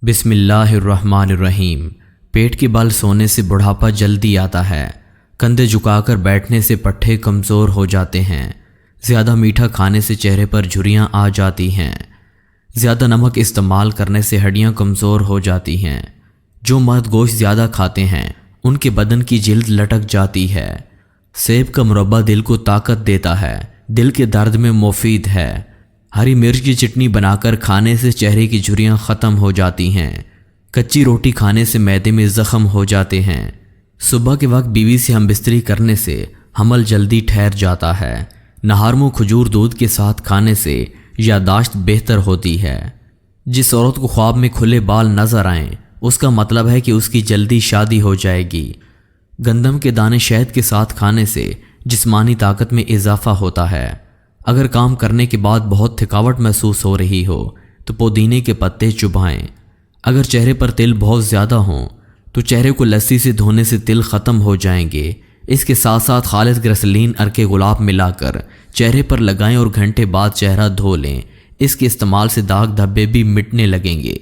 بسم اللہ الرحمن الرحیم۔ پیٹ کے بل سونے سے بڑھاپا جلدی آتا ہے۔ کندھے جھکا کر بیٹھنے سے پٹھے کمزور ہو جاتے ہیں۔ زیادہ میٹھا کھانے سے چہرے پر جھریاں آ جاتی ہیں۔ زیادہ نمک استعمال کرنے سے ہڈیاں کمزور ہو جاتی ہیں۔ جو مرد گوشت زیادہ کھاتے ہیں ان کے بدن کی جلد لٹک جاتی ہے۔ سیب کا مربع دل کو طاقت دیتا ہے، دل کے درد میں مفید ہے۔ ہری مرچ کی چٹنی بنا کر کھانے سے چہرے کی جھریاں ختم ہو جاتی ہیں۔ کچی روٹی کھانے سے معدے میں زخم ہو جاتے ہیں۔ صبح کے وقت بیوی سے ہم بستری کرنے سے حمل جلدی ٹھہر جاتا ہے۔ نہارمو کھجور دودھ کے ساتھ کھانے سے یادداشت بہتر ہوتی ہے۔ جس عورت کو خواب میں کھلے بال نظر آئیں اس کا مطلب ہے کہ اس کی جلدی شادی ہو جائے گی۔ گندم کے دانے شہد کے ساتھ کھانے سے جسمانی طاقت میں اضافہ ہوتا ہے۔ اگر کام کرنے کے بعد بہت تھکاوٹ محسوس ہو رہی ہو تو پودینے کے پتے چبائیں۔ اگر چہرے پر تل بہت زیادہ ہوں تو چہرے کو لسی سے دھونے سے تل ختم ہو جائیں گے۔ اس کے ساتھ ساتھ خالص گرسلین عرق گلاب ملا کر چہرے پر لگائیں اور گھنٹے بعد چہرہ دھو لیں۔ اس کے استعمال سے داغ دھبے بھی مٹنے لگیں گے۔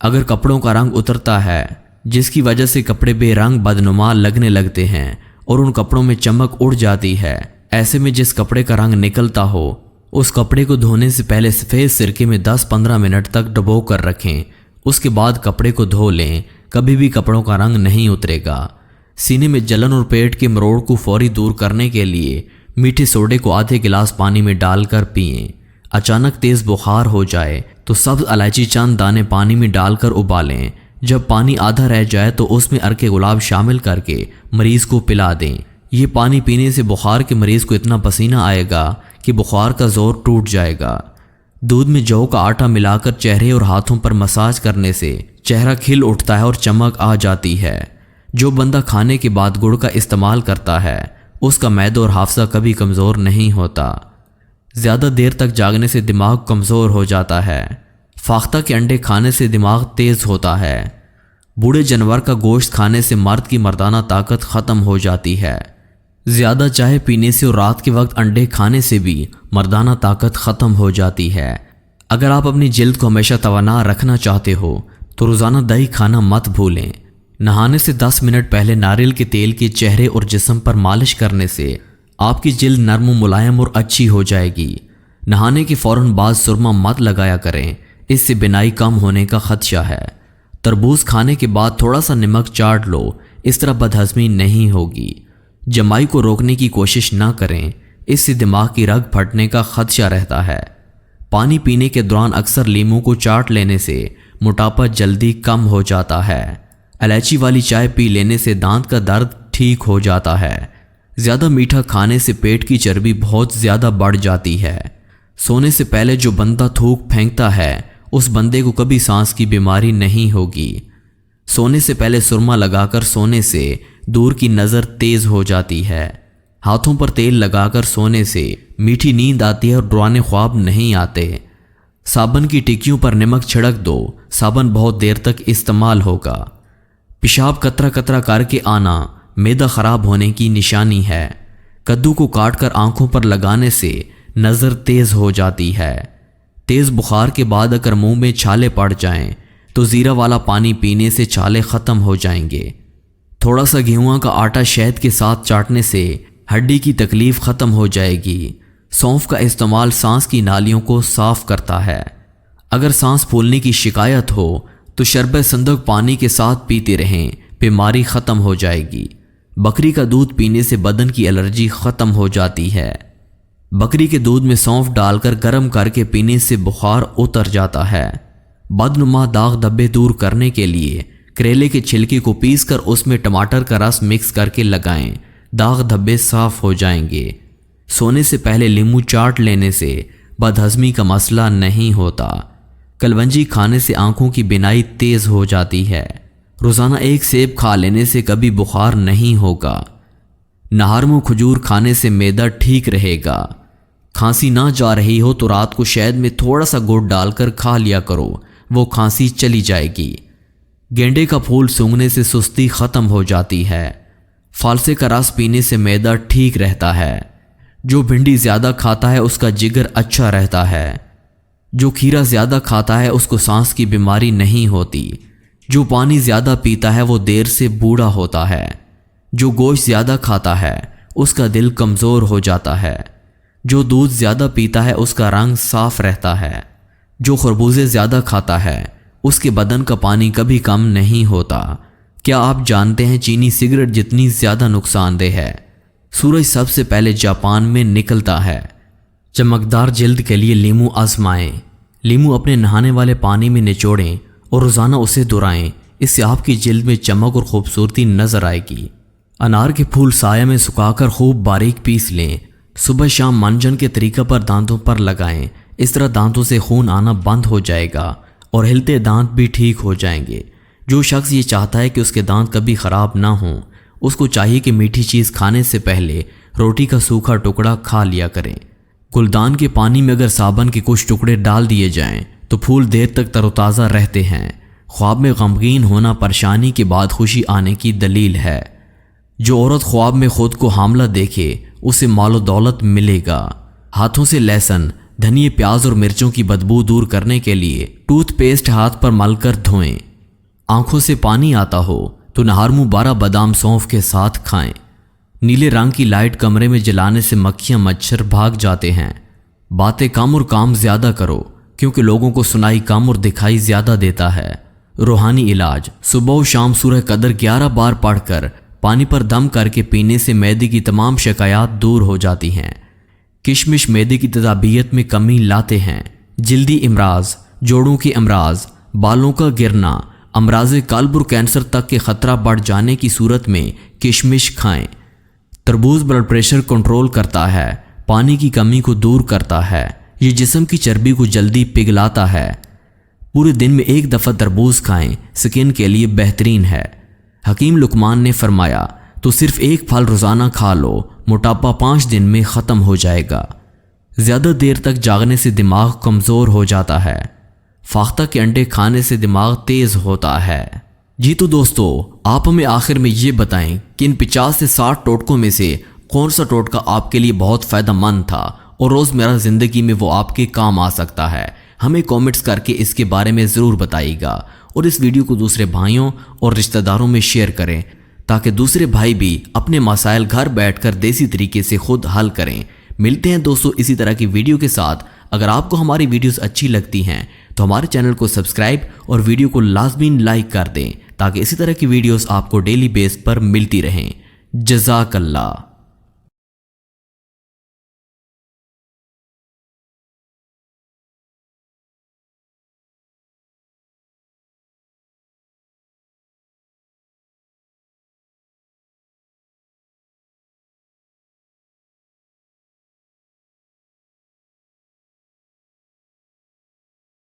اگر کپڑوں کا رنگ اترتا ہے جس کی وجہ سے کپڑے بے رنگ بدنما لگنے لگتے ہیں اور ان کپڑوں میں چمک اڑ جاتی ہے، ایسے میں جس کپڑے کا رنگ نکلتا ہو اس کپڑے کو دھونے سے پہلے سفید سرکے میں 10-15 منٹ تک ڈبو کر رکھیں۔ اس کے بعد کپڑے کو دھو لیں۔ کبھی بھی کپڑوں کا رنگ نہیں اترے گا۔ سینے میں جلن اور پیٹ کے مروڑ کو فوری دور کرنے کے لیے میٹھے سوڈے کو آدھے گلاس پانی میں ڈال کر پئیں۔ اچانک تیز بخار ہو جائے تو سبز الائچی چند دانے پانی میں ڈال کر ابالیں۔ جب پانی آدھا رہ جائے تو اس میں عرق گلاب شامل کر کے مریض کو پلا دیں۔ یہ پانی پینے سے بخار کے مریض کو اتنا پسینہ آئے گا کہ بخار کا زور ٹوٹ جائے گا۔ دودھ میں جو کا آٹا ملا کر چہرے اور ہاتھوں پر مساج کرنے سے چہرہ کھل اٹھتا ہے اور چمک آ جاتی ہے۔ جو بندہ کھانے کے بعد گڑ کا استعمال کرتا ہے اس کا معدہ اور حافظہ کبھی کمزور نہیں ہوتا۔ زیادہ دیر تک جاگنے سے دماغ کمزور ہو جاتا ہے۔ فاختہ کے انڈے کھانے سے دماغ تیز ہوتا ہے۔ بوڑھے جانور کا گوشت کھانے سے مرد کی مردانہ طاقت ختم ہو جاتی ہے۔ زیادہ چائے پینے سے اور رات کے وقت انڈے کھانے سے بھی مردانہ طاقت ختم ہو جاتی ہے۔ اگر آپ اپنی جلد کو ہمیشہ توانا رکھنا چاہتے ہو تو روزانہ دہی کھانا مت بھولیں۔ نہانے سے 10 منٹ پہلے ناریل کے تیل کے چہرے اور جسم پر مالش کرنے سے آپ کی جلد نرم و ملائم اور اچھی ہو جائے گی۔ نہانے کے فوراً بعد سرما مت لگایا کریں، اس سے بینائی کم ہونے کا خدشہ ہے۔ تربوز کھانے کے بعد تھوڑا سا نمک چاٹ لو، اس طرح بدہضمی نہیں ہوگی۔ جمائی کو روکنے کی کوشش نہ کریں، اس سے دماغ کی رگ پھٹنے کا خدشہ رہتا ہے۔ پانی پینے کے دوران اکثر لیموں کو چاٹ لینے سے موٹاپا جلدی کم ہو جاتا ہے۔ الائچی والی چائے پی لینے سے دانت کا درد ٹھیک ہو جاتا ہے۔ زیادہ میٹھا کھانے سے پیٹ کی چربی بہت زیادہ بڑھ جاتی ہے۔ سونے سے پہلے جو بندہ تھوک پھینکتا ہے اس بندے کو کبھی سانس کی بیماری نہیں ہوگی۔ سونے سے پہلے سرما لگا کر سونے سے دور کی نظر تیز ہو جاتی ہے۔ ہاتھوں پر تیل لگا کر سونے سے میٹھی نیند آتی ہے اور ڈرانے خواب نہیں آتے۔ صابن کی ٹکیوں پر نمک چھڑک دو، صابن بہت دیر تک استعمال ہوگا۔ پیشاب قطرہ قطرہ کر کے آنا معدہ خراب ہونے کی نشانی ہے۔ کدو کو کاٹ کر آنکھوں پر لگانے سے نظر تیز ہو جاتی ہے۔ تیز بخار کے بعد اگر منہ میں چھالے پڑ جائیں تو زیرہ والا پانی پینے سے چھالے ختم ہو جائیں گے۔ تھوڑا سا گیہوں کا آٹا شہد کے ساتھ چاٹنے سے ہڈی کی تکلیف ختم ہو جائے گی۔ سونف کا استعمال سانس کی نالیوں کو صاف کرتا ہے۔ اگر سانس پھولنے کی شکایت ہو تو شربت صندوق پانی کے ساتھ پیتے رہیں، بیماری ختم ہو جائے گی۔ بکری کا دودھ پینے سے بدن کی الرجی ختم ہو جاتی ہے۔ بکری کے دودھ میں سونف ڈال کر گرم کر کے پینے سے بخار اتر جاتا ہے۔ بدنما داغ دھبے دور کرنے کے لیے کریلے کے چھلکے کو پیس کر اس میں ٹماٹر کا رس مکس کر کے لگائیں، داغ دھبے صاف ہو جائیں گے۔ سونے سے پہلے لیموں چاٹ لینے سے بدہضمی کا مسئلہ نہیں ہوتا۔ کلونجی کھانے سے آنکھوں کی بینائی تیز ہو جاتی ہے۔ روزانہ ایک سیب کھا لینے سے کبھی بخار نہیں ہوگا۔ نہارمو کھجور کھانے سے معدہ ٹھیک رہے گا۔ کھانسی نہ جا رہی ہو تو رات کو شہد میں تھوڑا سا گڑ ڈال کر کھا لیا کرو، وہ کھانسی چلی جائے گی۔ گینڈے کا پھول سونگھنے سے سستی ختم ہو جاتی ہے۔ فالسے کا رس پینے سے معدہ ٹھیک رہتا ہے۔ جو بھنڈی زیادہ کھاتا ہے اس کا جگر اچھا رہتا ہے۔ جو کھیرا زیادہ کھاتا ہے اس کو سانس کی بیماری نہیں ہوتی۔ جو پانی زیادہ پیتا ہے وہ دیر سے بوڑھا ہوتا ہے۔ جو گوشت زیادہ کھاتا ہے اس کا دل کمزور ہو جاتا ہے۔ جو دودھ زیادہ پیتا ہے اس کا رنگ صاف رہتا ہے۔ جو خربوزے زیادہ کھاتا ہے اس کے بدن کا پانی کبھی کم نہیں ہوتا۔ کیا آپ جانتے ہیں چینی سگریٹ جتنی زیادہ نقصان دہ ہے؟ سورج سب سے پہلے جاپان میں نکلتا ہے۔ چمکدار جلد کے لیے لیمو آزمائیں۔ لیمو اپنے نہانے والے پانی میں نچوڑیں اور روزانہ اسے دہرائیں۔ اس سے آپ کی جلد میں چمک اور خوبصورتی نظر آئے گی۔ انار کے پھول سایہ میں سکھا کر خوب باریک پیس لیں۔ صبح شام منجن کے طریقہ پر دانتوں پر لگائیں۔ اس طرح دانتوں سے خون آنا بند ہو جائے گا اور ہلتے دانت بھی ٹھیک ہو جائیں گے۔ جو شخص یہ چاہتا ہے کہ اس کے دانت کبھی خراب نہ ہوں، اس کو چاہیے کہ میٹھی چیز کھانے سے پہلے روٹی کا سوکھا ٹکڑا کھا لیا کریں۔ گلدان کے پانی میں اگر صابن کے کچھ ٹکڑے ڈال دیے جائیں تو پھول دیر تک تر و تازہ رہتے ہیں۔ خواب میں غمگین ہونا پریشانی کے بعد خوشی آنے کی دلیل ہے۔ جو عورت خواب میں خود کو حاملہ دیکھے اسے مال و دولت ملے گا۔ ہاتھوں سے لہسن، دھنیے، پیاز اور مرچوں کی بدبو دور کرنے کے لیے ٹوتھ پیسٹ ہاتھ پر مل کر دھوئیں۔ آنکھوں سے پانی آتا ہو تو نہارمو 12 بادام سونف کے ساتھ کھائیں۔ نیلے رنگ کی لائٹ کمرے میں جلانے سے مکھیاں مچھر بھاگ جاتے ہیں۔ باتیں کم اور کام زیادہ کرو کیونکہ لوگوں کو سنائی کم اور دکھائی زیادہ دیتا ہے۔ روحانی علاج: صبح و شام سورہ قدر 11 بار پڑھ کر پانی پر دم کر کے پینے سے معدے کی تمام شکایات دور ہو جاتی ہیں۔ کشمش معدے کی تیزابیت میں کمی لاتے ہیں۔ جلدی امراض، جوڑوں کے امراض، بالوں کا گرنا، امراض قلب اور کینسر تک کے خطرہ بڑھ جانے کی صورت میں کشمش کھائیں۔ تربوز بلڈ پریشر کنٹرول کرتا ہے، پانی کی کمی کو دور کرتا ہے، یہ جسم کی چربی کو جلدی پگھلاتا ہے۔ پورے دن میں 1 دفعہ تربوز کھائیں، سکن کے لیے بہترین ہے۔ حکیم لقمان نے فرمایا تو صرف 1 پھل روزانہ کھا لو، موٹاپا 5 دن میں ختم ہو جائے گا۔ زیادہ دیر تک جاگنے سے دماغ کمزور ہو جاتا ہے۔ فاختہ کے انڈے کھانے سے دماغ تیز ہوتا ہے۔ جی تو دوستو، آپ ہمیں آخر میں یہ بتائیں کہ ان 50 سے 60 ٹوٹکوں میں سے کون سا ٹوٹکا آپ کے لیے بہت فائدہ مند تھا اور روزمرہ زندگی میں وہ آپ کے کام آ سکتا ہے؟ ہمیں کومنٹس کر کے اس کے بارے میں ضرور بتائیے گا اور اس ویڈیو کو دوسرے بھائیوں اور رشتہ داروں میں شیئر کریں تاکہ دوسرے بھائی بھی اپنے مسائل گھر بیٹھ کر دیسی طریقے سے خود حل کریں۔ ملتے ہیں دوستو اسی طرح کی ویڈیو کے ساتھ۔ اگر آپ کو ہماری ویڈیوز اچھی لگتی ہیں تو ہمارے چینل کو سبسکرائب اور ویڈیو کو لازمی لائک کر دیں تاکہ اسی طرح کی ویڈیوز آپ کو ڈیلی بیس پر ملتی رہیں۔ جزاک اللہ۔